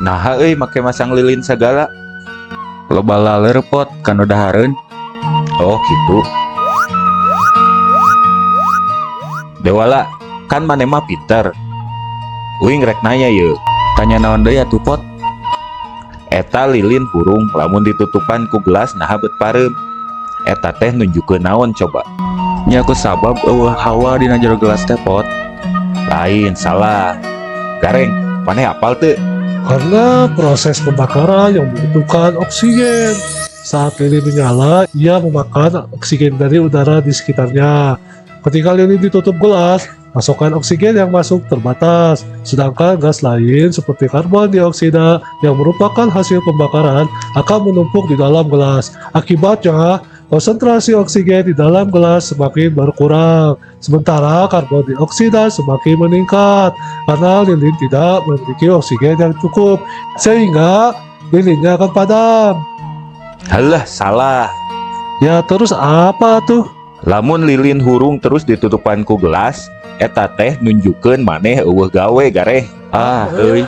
Nah make masang lilin segala. Loba laler pot kanu dahareun. Oh gitu. Dewala, kan mane mah pinter. Uing rek nanya ye. Tanya naon deui atuh pot? Eta lilin hurung lamun ditutupan ku gelas naha bet pareum. Eta teh nunjukeun naon coba? Nya ku sabab eueuh hawa dina jero gelas teh pot. Lain, salah. Gareng, maneh apal teu? Karena proses pembakaran yang membutuhkan oksigen. Saat lilin menyala, ia memakan oksigen dari udara di sekitarnya. Ketika lilin ditutup gelas, pasokan oksigen yang masuk terbatas. Sedangkan gas lain seperti karbon dioksida yang merupakan hasil pembakaran akan menumpuk di dalam gelas. Akibatnya, konsentrasi oksigen di dalam gelas semakin berkurang. Sementara karbon dioksida semakin meningkat karena lilin tidak memiliki oksigen yang cukup. Sehingga lilinnya akan padam. Halah, salah. Ya terus apa tuh? Lamun lilin hurung terus ditutupan ku gelas, eta teh nunjukeun maneh eueuh gawe gareh. Ah, euy.